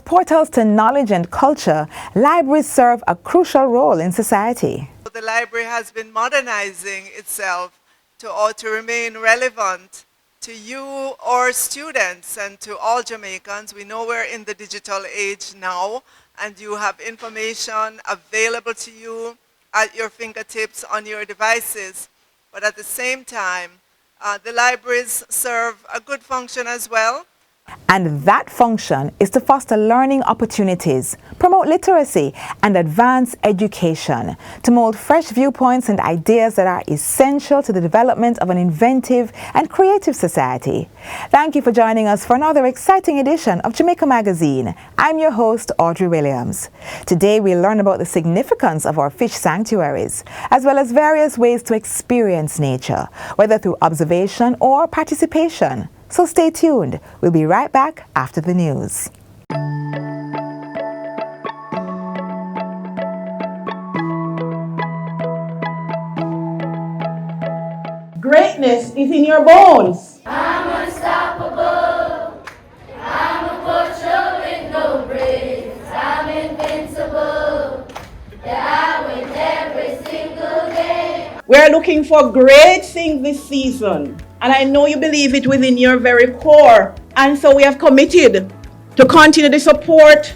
portals to knowledge and culture, libraries serve a crucial role in society. The library has been modernizing itself to remain relevant to you, our students, and to all Jamaicans. We know we're in the digital age now, and you have information available to you at your fingertips on your devices. But at the same time, the libraries serve a good function as well. And that function is to foster learning opportunities, promote literacy, and advance education, to mold fresh viewpoints and ideas that are essential to the development of an inventive and creative society. Thank you for joining us for another exciting edition of Jamaica Magazine. I'm your host, Audrey Williams. Today we'll learn about the significance of our fish sanctuaries, as well as various ways to experience nature, whether through observation or participation. So stay tuned. We'll be right back after the news. Greatness is in your bones. I'm unstoppable. I'm a poacher with no bridge. I'm invincible. Yeah, I win every single game. We're looking for great things this season. And I know you believe it within your very core. And so we have committed to continue the support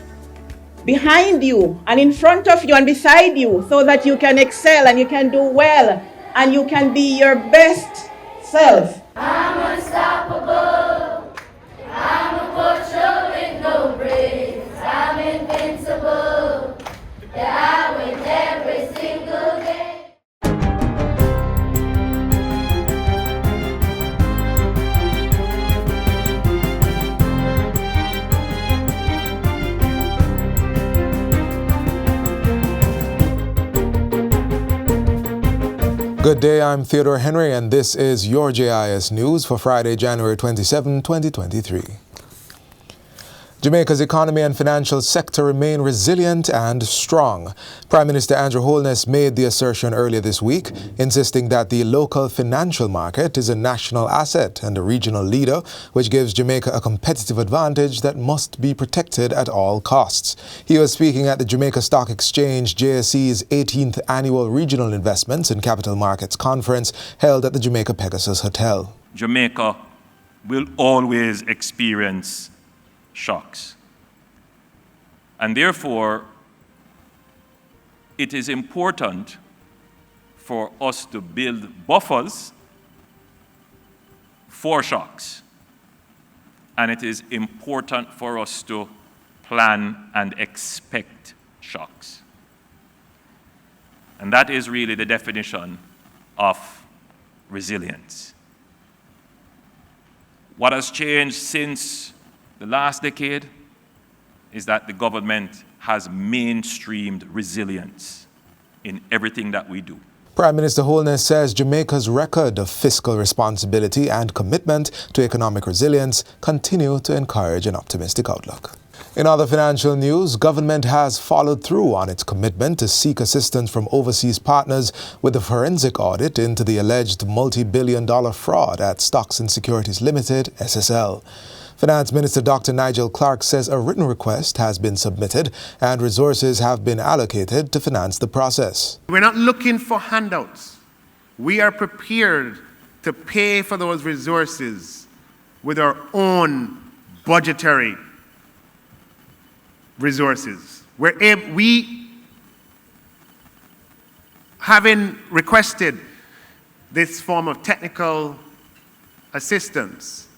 behind you and in front of you and beside you so that you can excel and you can do well and you can be your best self. I'm unstoppable. I'm a poacher with no bridge. I'm invincible. Yeah, I win every single game. Good day, I'm Theodore Henry, and this is your JIS News for Friday, January 27, 2023. Jamaica's economy and financial sector remain resilient and strong. Prime Minister Andrew Holness made the assertion earlier this week, insisting that the local financial market is a national asset and a regional leader, which gives Jamaica a competitive advantage that must be protected at all costs. He was speaking at the Jamaica Stock Exchange JSE's 18th Annual Regional Investments and Capital Markets Conference held at the Jamaica Pegasus Hotel. Jamaica will always experience shocks. And therefore, it is important for us to build buffers for shocks. And it is important for us to plan and expect shocks. And that is really the definition of resilience. What has changed since the last decade is that the government has mainstreamed resilience in everything that we do. Prime Minister Holness says Jamaica's record of fiscal responsibility and commitment to economic resilience continue to encourage an optimistic outlook. In other financial news, government has followed through on its commitment to seek assistance from overseas partners with a forensic audit into the alleged multi-billion-dollar fraud at Stocks and Securities Limited, SSL. Finance Minister Dr. Nigel Clark says a written request has been submitted and resources have been allocated to finance the process. We're not looking for handouts. We are prepared to pay for those resources with our own budgetary resources. We, having requested this form of technical assistance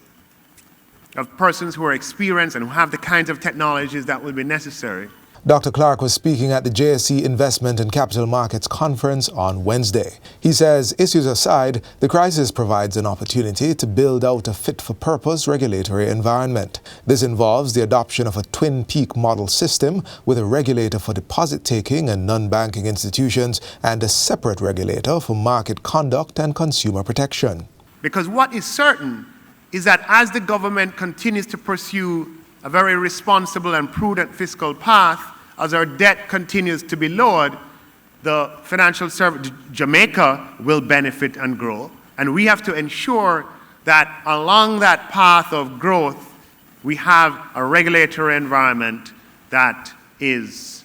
of persons who are experienced and who have the kinds of technologies that will be necessary. Dr. Clark was speaking at the JSE Investment and Capital Markets Conference on Wednesday. He says, issues aside, the crisis provides an opportunity to build out a fit-for-purpose regulatory environment. This involves the adoption of a twin peak model system with a regulator for deposit-taking and non-banking institutions and a separate regulator for market conduct and consumer protection. Because what is certain is that as the government continues to pursue a very responsible and prudent fiscal path, as our debt continues to be lowered, the financial service, Jamaica will benefit and grow. And we have to ensure that along that path of growth, we have a regulatory environment that is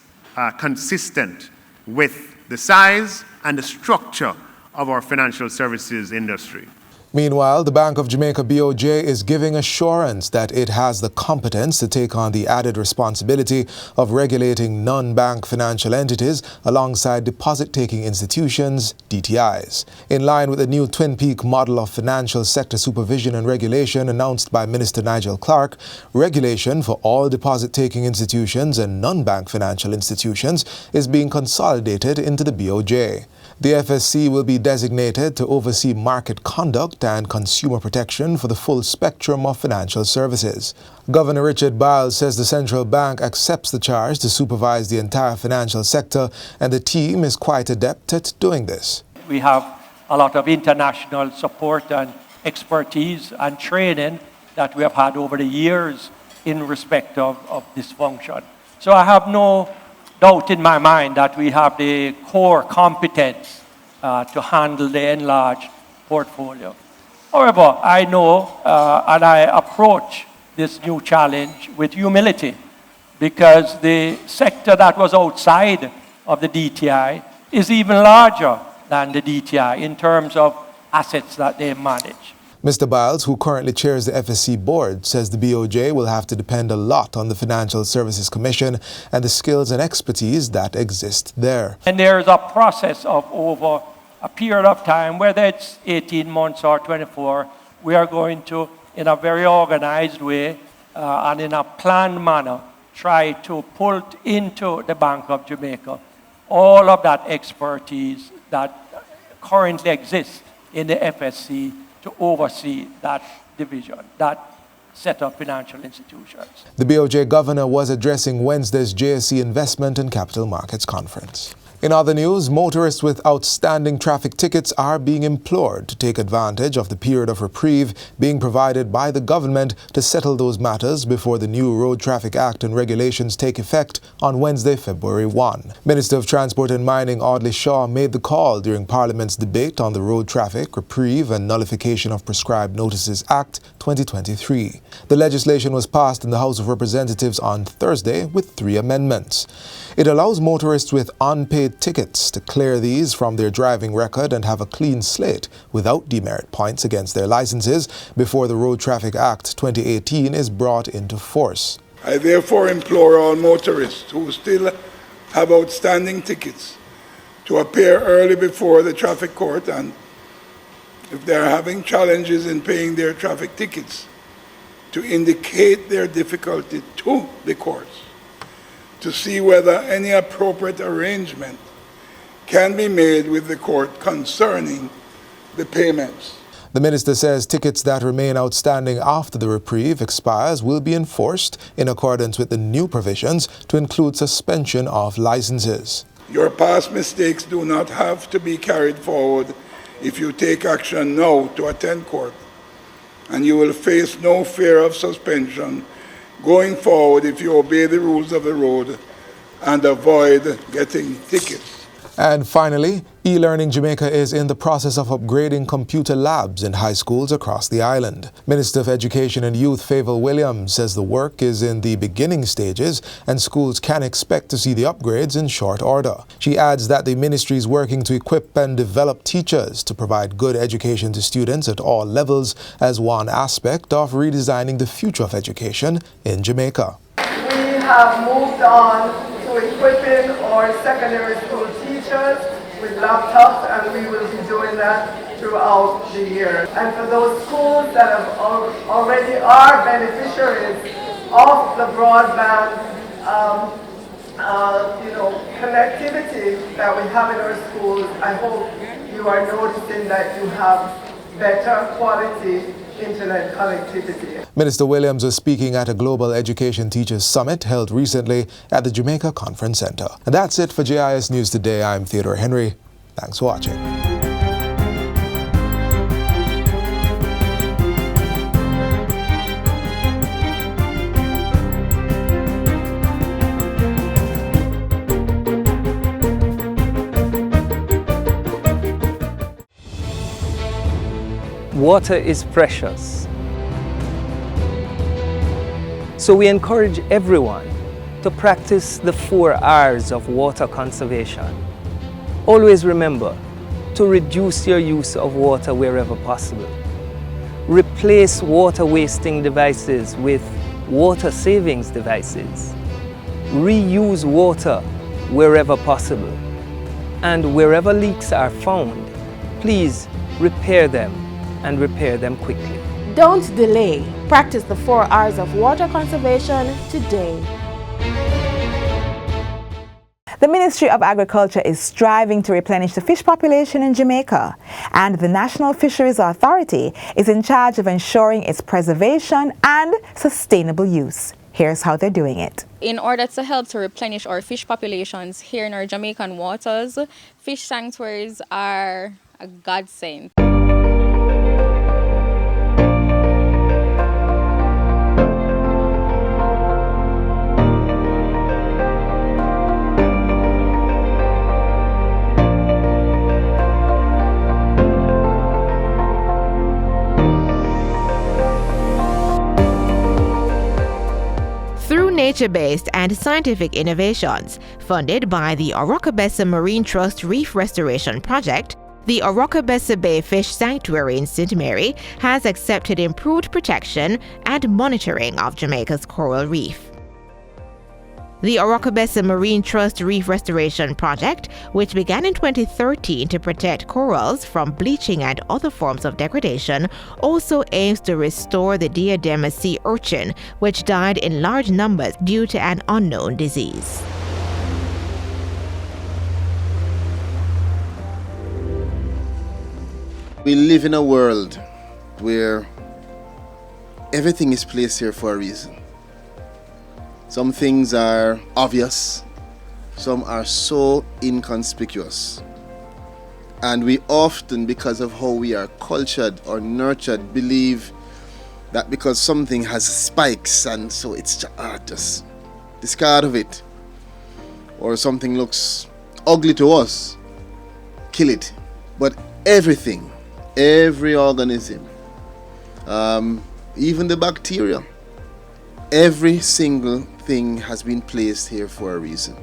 consistent with the size and the structure of our financial services industry. Meanwhile, the Bank of Jamaica BOJ is giving assurance that it has the competence to take on the added responsibility of regulating non-bank financial entities alongside deposit-taking institutions, DTIs. In line with the new Twin Peak model of financial sector supervision and regulation announced by Minister Nigel Clark, regulation for all deposit-taking institutions and non-bank financial institutions is being consolidated into the BOJ. The FSC will be designated to oversee market conduct and consumer protection for the full spectrum of financial services. Governor Richard Biles says the central bank accepts the charge to supervise the entire financial sector, and the team is quite adept at doing this. We have a lot of international support and expertise and training that we have had over the years in respect of this function. So I have no doubt in my mind that we have the core competence to handle the enlarged portfolio. However, I know and I approach this new challenge with humility, because the sector that was outside of the DTI is even larger than the DTI in terms of assets that they manage. Mr. Biles, who currently chairs the FSC board, says the BOJ will have to depend a lot on the Financial Services Commission and the skills and expertise that exist there. And there's a process of over a period of time, whether it's 18 months or 24, we are going to, in a very organized way and in a planned manner, try to pull into the Bank of Jamaica all of that expertise that currently exists in the FSC to oversee that division, that set of financial institutions. The BOJ governor was addressing Wednesday's JSC Investment and Capital Markets Conference. In other news, motorists with outstanding traffic tickets are being implored to take advantage of the period of reprieve being provided by the government to settle those matters before the new Road Traffic Act and regulations take effect on Wednesday, February 1. Minister of Transport and Mining Audley Shaw made the call during Parliament's debate on the Road Traffic, Reprieve and Nullification of Prescribed Notices Act 2023. The legislation was passed in the House of Representatives on Thursday with 3 amendments. It allows motorists with unpaid tickets to clear these from their driving record and have a clean slate without demerit points against their licenses before the Road Traffic Act 2018 is brought into force. I therefore implore all motorists who still have outstanding tickets to appear early before the traffic court, and if they are having challenges in paying their traffic tickets, to indicate their difficulty to the courts to see whether any appropriate arrangement can be made with the court concerning the payments. The minister says tickets that remain outstanding after the reprieve expires will be enforced in accordance with the new provisions to include suspension of licenses. Your past mistakes do not have to be carried forward if you take action now to attend court, and you will face no fear of suspension going forward if you obey the rules of the road and avoid getting tickets. And finally, eLearning Jamaica is in the process of upgrading computer labs in high schools across the island. Minister of Education and Youth Favour Williams says the work is in the beginning stages and schools can expect to see the upgrades in short order. She adds that the ministry is working to equip and develop teachers to provide good education to students at all levels as one aspect of redesigning the future of education in Jamaica. We have moved on to equipping our secondary school teachers with laptops, and we will be doing that throughout the year. And for those schools that have already are beneficiaries of the broadband connectivity that we have in our schools, I hope you are noticing that you have better quality internet connectivity. Minister Williams was speaking at a Global Education Teachers Summit held recently at the Jamaica Conference Center. And that's it for JIS News Today. I'm Theodore Henry. Thanks for watching. Water is precious. So we encourage everyone to practice the 4 R's of water conservation. Always remember to reduce your use of water wherever possible. Replace water wasting devices with water savings devices. Reuse water wherever possible. And wherever leaks are found, please repair them and repair them quickly. Don't delay. Practice the 4 R's of water conservation today. The Ministry of Agriculture is striving to replenish the fish population in Jamaica, and the National Fisheries Authority is in charge of ensuring its preservation and sustainable use. Here's how they're doing it. In order to help to replenish our fish populations here in our Jamaican waters, fish sanctuaries are a godsend. Through nature-based and scientific innovations funded by the Orokabessa Marine Trust Reef Restoration Project, the Orokabessa Bay Fish Sanctuary in St. Mary has accepted improved protection and monitoring of Jamaica's coral reef. The Orokabessa Marine Trust Reef Restoration Project, which began in 2013 to protect corals from bleaching and other forms of degradation, also aims to restore the diadema sea urchin, which died in large numbers due to an unknown disease. We live in a world where everything is placed here for a reason. Some things are obvious, some are so inconspicuous. And we often, because of how we are cultured or nurtured, believe that because something has spikes and so it's just discard of it. Or something looks ugly to us, kill it. But everything, every organism, even the bacteria, every single thing has been placed here for a reason.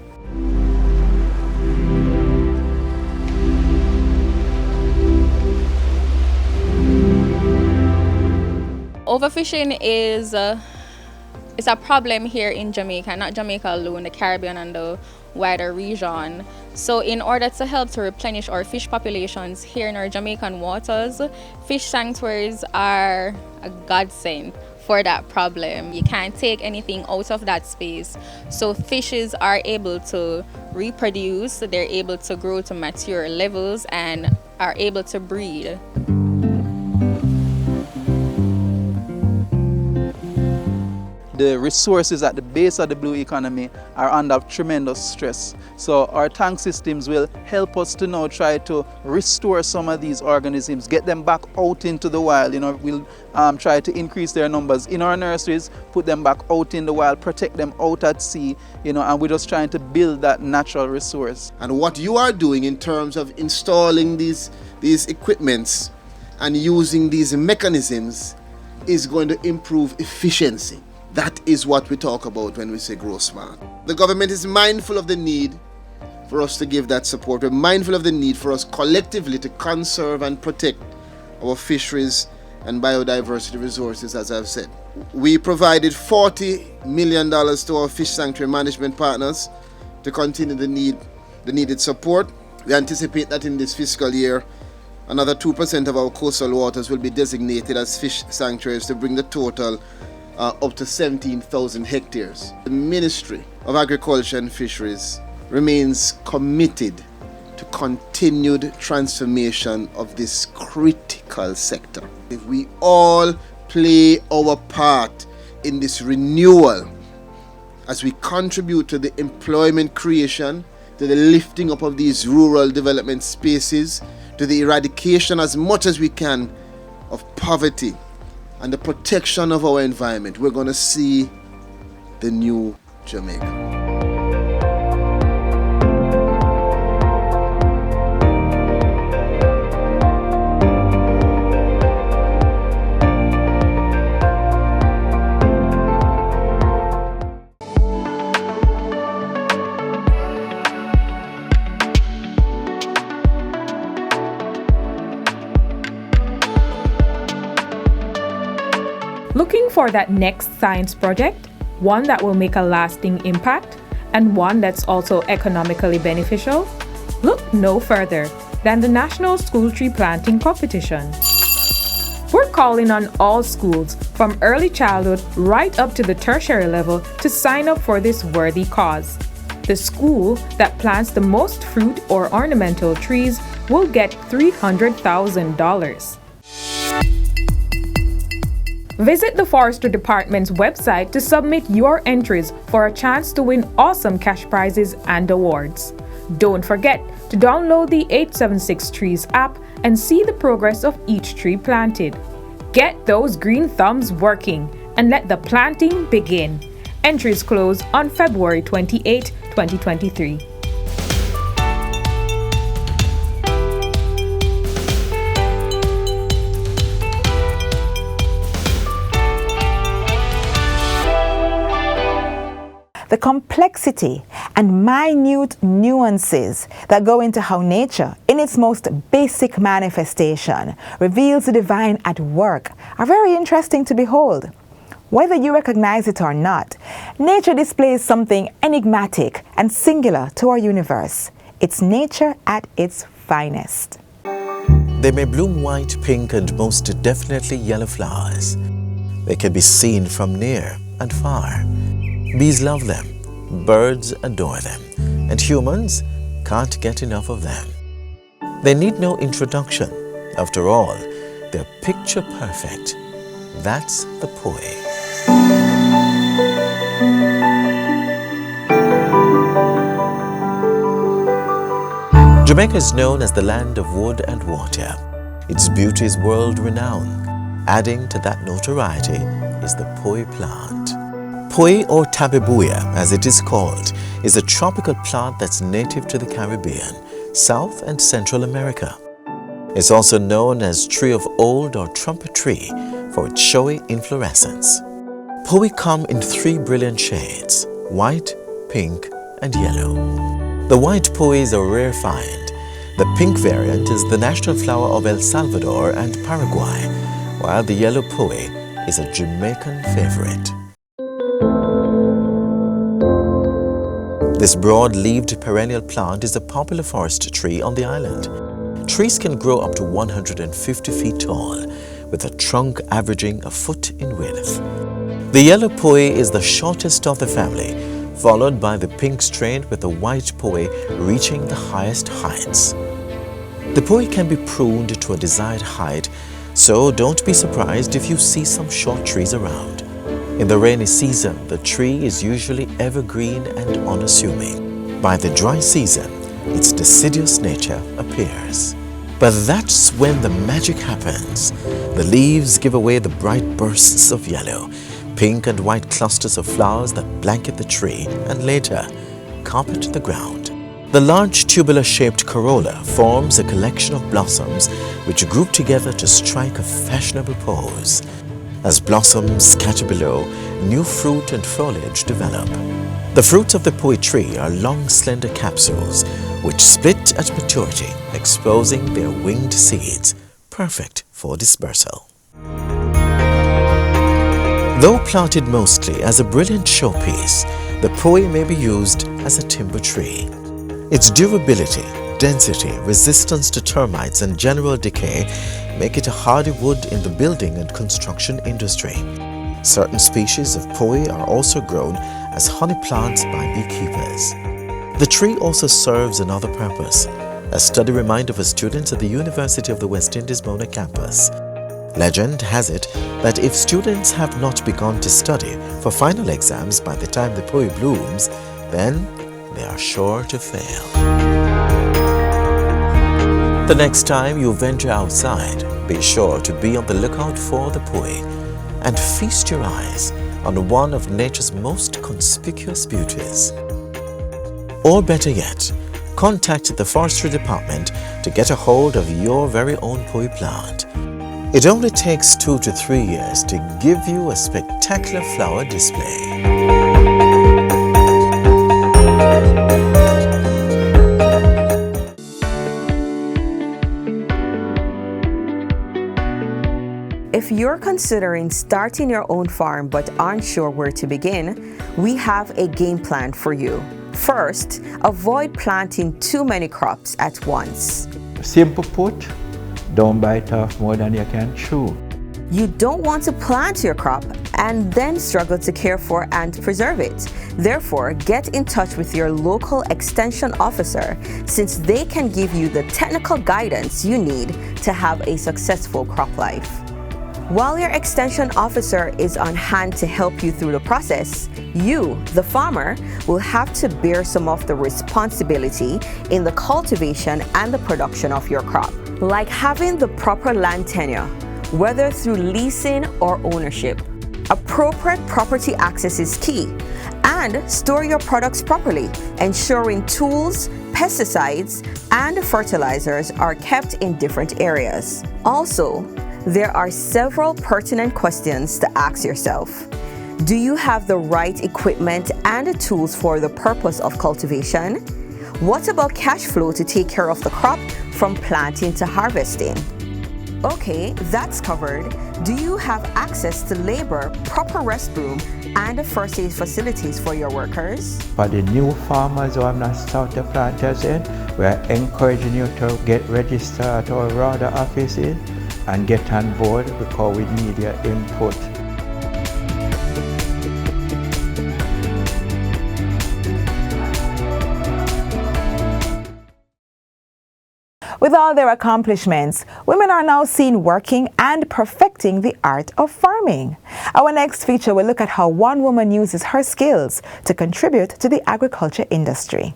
Overfishing is a problem here in Jamaica, not Jamaica alone, the Caribbean and the wider region. So in order to help to replenish our fish populations here in our Jamaican waters, fish sanctuaries are a godsend for that problem. You can't take anything out of that space. So fishes are able to reproduce, they're able to grow to mature levels and are able to breed. The resources at the base of the blue economy are under tremendous stress. So our tank systems will help us to now try to restore some of these organisms, get them back out into the wild. We'll try to increase their numbers in our nurseries, put them back out in the wild, protect them out at sea, and we're just trying to build that natural resource. And what you are doing in terms of installing these equipments and using these mechanisms is going to improve efficiency. That is what we talk about when we say grow smart. The government is mindful of the need for us to give that support. We're mindful of the need for us collectively to conserve and protect our fisheries and biodiversity resources, as I've said. We provided $40 million to our fish sanctuary management partners to continue the needed support. We anticipate that in this fiscal year, another 2% of our coastal waters will be designated as fish sanctuaries to bring the total up to 17,000 hectares. The Ministry of Agriculture and Fisheries remains committed to continued transformation of this critical sector. If we all play our part in this renewal, as we contribute to the employment creation, to the lifting up of these rural development spaces, to the eradication as much as we can of poverty, and the protection of our environment, we're going to see the new Jamaica. Looking for that next science project, one that will make a lasting impact and one that's also economically beneficial? Look no further than the National School Tree Planting Competition. We're calling on all schools from early childhood right up to the tertiary level to sign up for this worthy cause. The school that plants the most fruit or ornamental trees will get $300,000. Visit the Forestry Department's website to submit your entries for a chance to win awesome cash prizes and awards. Don't forget to download the 876 Trees app and see the progress of each tree planted. Get those green thumbs working and let the planting begin. Entries close on February 28, 2023. The complexity and minute nuances that go into how nature, in its most basic manifestation, reveals the divine at work are very interesting to behold. Whether you recognize it or not, nature displays something enigmatic and singular to our universe. It's nature at its finest. They may bloom white, pink, and most definitely yellow flowers. They can be seen from near and far. Bees love them, birds adore them, and humans can't get enough of them. They need no introduction. After all, they're picture perfect. That's the Poui. Jamaica is known as the land of wood and water. Its beauty is world-renowned. Adding to that notoriety is the Poui plant. Poui, or tabebuya as it is called, is a tropical plant that's native to the Caribbean, South and Central America. It's also known as tree of old or trumpet tree for its showy inflorescence. Poui come in 3 brilliant shades: white, pink, and yellow. The white Poui is a rare find. The pink variant is the national flower of El Salvador and Paraguay, while the yellow Poui is a Jamaican favorite. This broad-leaved perennial plant is a popular forest tree on the island. Trees can grow up to 150 feet tall, with a trunk averaging a foot in width. The yellow Poui is the shortest of the family, followed by the pink strain, with the white Poui reaching the highest heights. The Poui can be pruned to a desired height, so don't be surprised if you see some short trees around. In the rainy season, the tree is usually evergreen and unassuming. By the dry season, its deciduous nature appears. But that's when the magic happens. The leaves give away the bright bursts of yellow, pink and white clusters of flowers that blanket the tree and later carpet the ground. The large tubular-shaped corolla forms a collection of blossoms which group together to strike a fashionable pose. As blossoms scatter below, new fruit and foliage develop. The fruits of the Poui tree are long, slender capsules which split at maturity, exposing their winged seeds, perfect for dispersal. Though planted mostly as a brilliant showpiece, the Poui may be used as a timber tree. Its durability, density, resistance to termites and general decay make it a hardy wood in the building and construction industry. Certain species of Poui are also grown as honey plants by beekeepers. The tree also serves another purpose. A study reminder for students at the University of the West Indies Mona campus. Legend has it that if students have not begun to study for final exams by the time the Poui blooms, then they are sure to fail. The next time you venture outside, be sure to be on the lookout for the Poui and feast your eyes on one of nature's most conspicuous beauties. Or better yet, contact the Forestry Department to get a hold of your very own Poui plant. It only takes 2 to 3 years to give you a spectacular flower display. If you're considering starting your own farm but aren't sure where to begin, we have a game plan for you. First, avoid planting too many crops at once. Simple put, don't bite off more than you can chew. You don't want to plant your crop and then struggle to care for and preserve it. Therefore, get in touch with your local extension officer, since they can give you the technical guidance you need to have a successful crop life. While your extension officer is on hand to help you through the process, you, the farmer, will have to bear some of the responsibility in the cultivation and the production of your crop, like having the proper land tenure, whether through leasing or ownership. Appropriate property access is key, and store your products properly, ensuring tools, pesticides, and fertilizers are kept in different areas. Also, there are several pertinent questions to ask yourself. Do you have the right equipment and tools for the purpose of cultivation? What about cash flow to take care of the crop from planting to harvesting? Okay, that's covered. Do you have access to labor, proper restroom, and first aid facilities for your workers? For the new farmers who have not started planters in, we are encouraging you to get registered at our RADA offices and get on board because we need your input. With all their accomplishments, women are now seen working and perfecting the art of farming. Our next feature will look at how one woman uses her skills to contribute to the agriculture industry.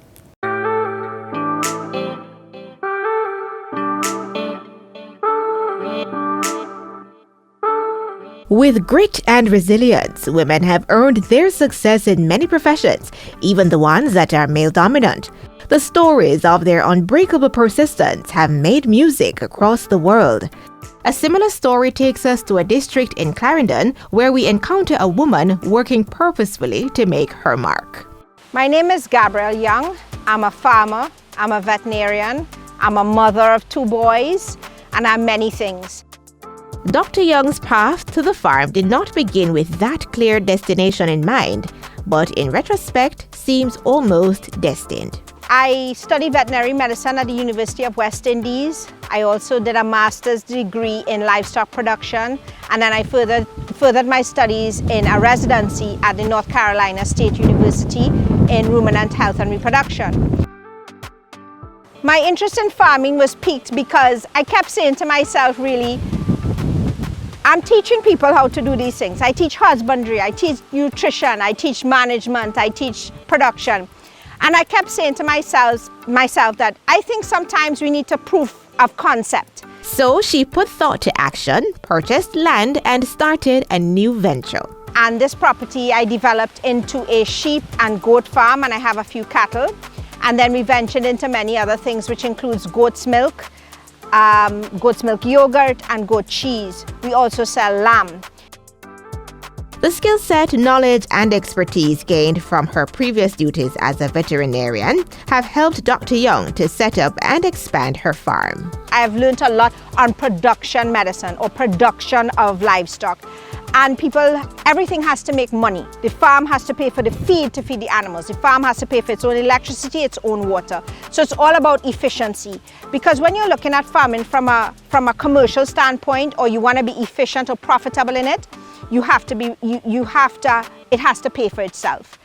With grit and resilience, women have earned their success in many professions, even the ones that are male-dominant. The stories of their unbreakable persistence have made music across the world. A similar story takes us to a district in Clarendon where we encounter a woman working purposefully to make her mark. My name is Gabrielle Young. I'm a farmer, I'm a veterinarian, I'm a mother of 2 boys, and I'm many things. Dr. Young's path to the farm did not begin with that clear destination in mind, but in retrospect seems almost destined. I studied veterinary medicine at the University of West Indies. I also did a master's degree in livestock production, and then I furthered my studies in a residency at the North Carolina State University in ruminant health and reproduction. My interest in farming was piqued because I kept saying to myself, really, I'm teaching people how to do these things. I teach husbandry, I teach nutrition, I teach management, I teach production. And I kept saying to myself that I think sometimes we need to proof of concept. So she put thought to action, purchased land, and started a new venture. And this property I developed into a sheep and goat farm, and I have a few cattle. And then we ventured into many other things, which includes goat's milk yogurt, and goat cheese. We also sell lamb. The skill set, knowledge, and expertise gained from her previous duties as a veterinarian have helped Dr. Young to set up and expand her farm. I have learned a lot on production medicine or production of livestock. And everything has to make money. The farm has to pay for the feed to feed the animals. The farm has to pay for its own electricity, its own water. So it's all about efficiency. Because when you're looking at farming from a commercial standpoint, or you want to be efficient or profitable in it, it has to pay for itself.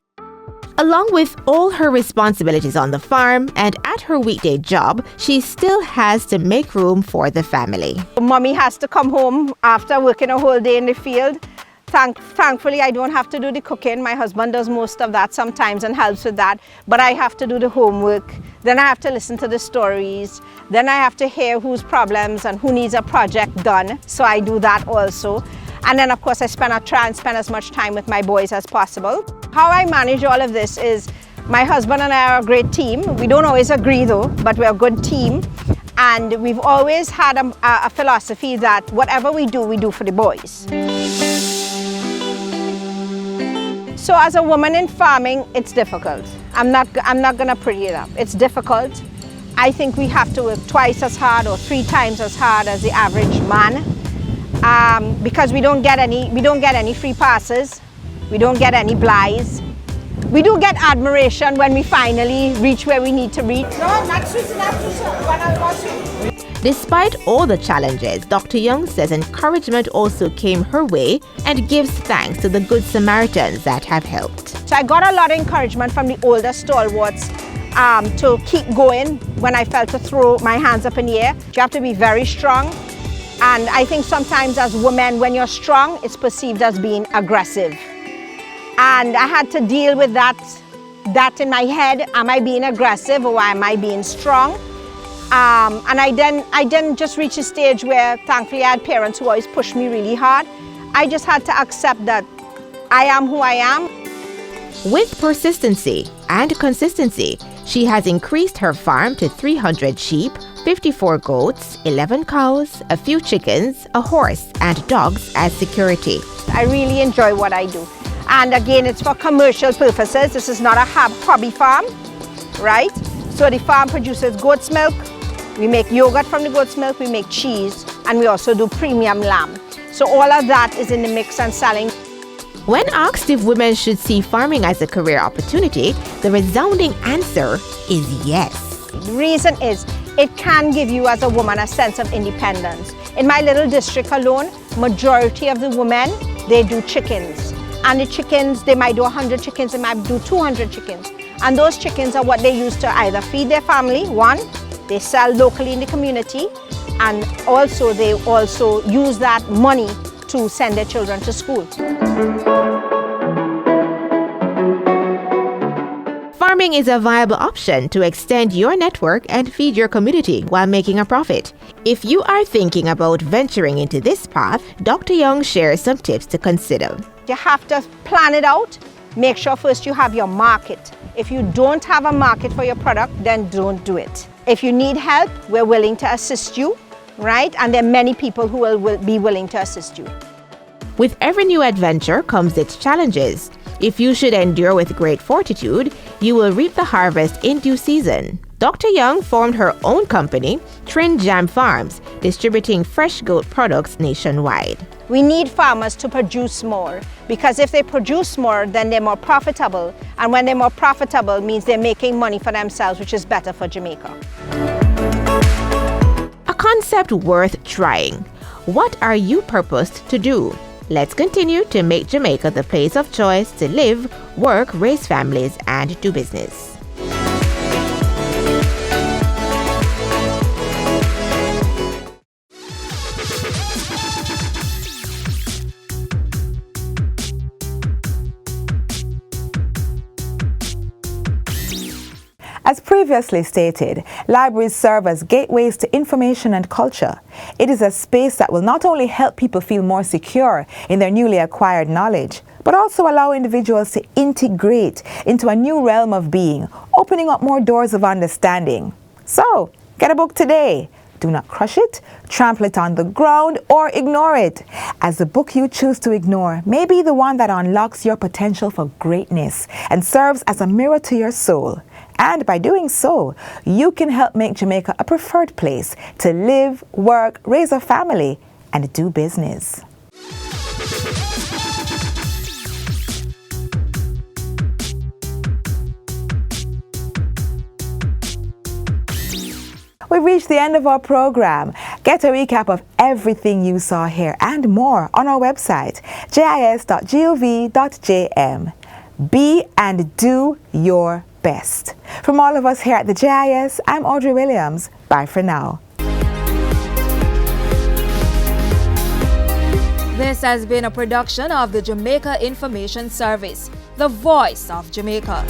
Along with all her responsibilities on the farm and at her weekday job, she still has to make room for the family. Mommy has to come home after working a whole day in the field. Thankfully, I don't have to do the cooking. My husband does most of that sometimes and helps with that. But I have to do the homework. Then I have to listen to the stories. Then I have to hear whose problems and who needs a project done. So I do that also. And then, of course, I try and spend as much time with my boys as possible. How I manage all of this is my husband and I are a great team. We don't always agree, though, but we're a good team. And we've always had a philosophy that whatever we do for the boys. So as a woman in farming, it's difficult. I'm not going to pretty it up. It's difficult. I think we have to work twice as hard or 3 times as hard as the average man. because we don't get any free passes, we don't get any blighs. We do get admiration when we finally reach where we need to reach. Despite all the challenges, Dr. Young says encouragement also came her way and gives thanks to the Good Samaritans that have helped. So I got a lot of encouragement from the older stalwarts to keep going when I felt to throw my hands up in the air. You have to be very strong. And I think sometimes as women, when you're strong, it's perceived as being aggressive. And I had to deal with that in my head. Am I being aggressive or am I being strong? And I didn't just reach a stage where thankfully I had parents who always pushed me really hard. I just had to accept that I am who I am. With persistency and consistency, she has increased her farm to 300 sheep, 54 goats, 11 cows, a few chickens, a horse, and dogs as security. I really enjoy what I do. And again, it's for commercial purposes. This is not a hobby farm, right? So the farm produces goat's milk. We make yogurt from the goat's milk. We make cheese. And we also do premium lamb. So all of that is in the mix and selling. When asked if women should see farming as a career opportunity, the resounding answer is yes. The reason is it can give you as a woman a sense of independence. In my little district alone, majority of the women, they do chickens. And the chickens, they might do 100 chickens, they might do 200 chickens. And those chickens are what they use to either feed their family, one, they sell locally in the community, and also they also use that money to send their children to school. Farming is a viable option to extend your network and feed your community while making a profit. If you are thinking about venturing into this path, Dr. Young shares some tips to consider. You have to plan it out. Make sure first you have your market. If you don't have a market for your product, then don't do it. If you need help, we're willing to assist you, right? And there are many people who will be willing to assist you. With every new adventure comes its challenges. If you should endure with great fortitude, you will reap the harvest in due season. Dr. Young formed her own company, Trin Jam Farms, distributing fresh goat products nationwide. We need farmers to produce more, because if they produce more, then they're more profitable. And when they're more profitable, means they're making money for themselves, which is better for Jamaica. A concept worth trying. What are you purposed to do? Let's continue to make Jamaica the place of choice to live, work, raise families, and do business. As previously stated, libraries serve as gateways to information and culture. It is a space that will not only help people feel more secure in their newly acquired knowledge, but also allow individuals to integrate into a new realm of being, opening up more doors of understanding. So, get a book today. Do not crush it, trample it on the ground, or ignore it, as the book you choose to ignore may be the one that unlocks your potential for greatness and serves as a mirror to your soul. And by doing so, you can help make Jamaica a preferred place to live, work, raise a family, and do business. We've reached the end of our program. Get a recap of everything you saw here and more on our website, jis.gov.jm. Be and do your best. From all of us here at the JIS, I'm Audrey Williams. Bye for now. This has been a production of the Jamaica Information Service, the voice of Jamaica.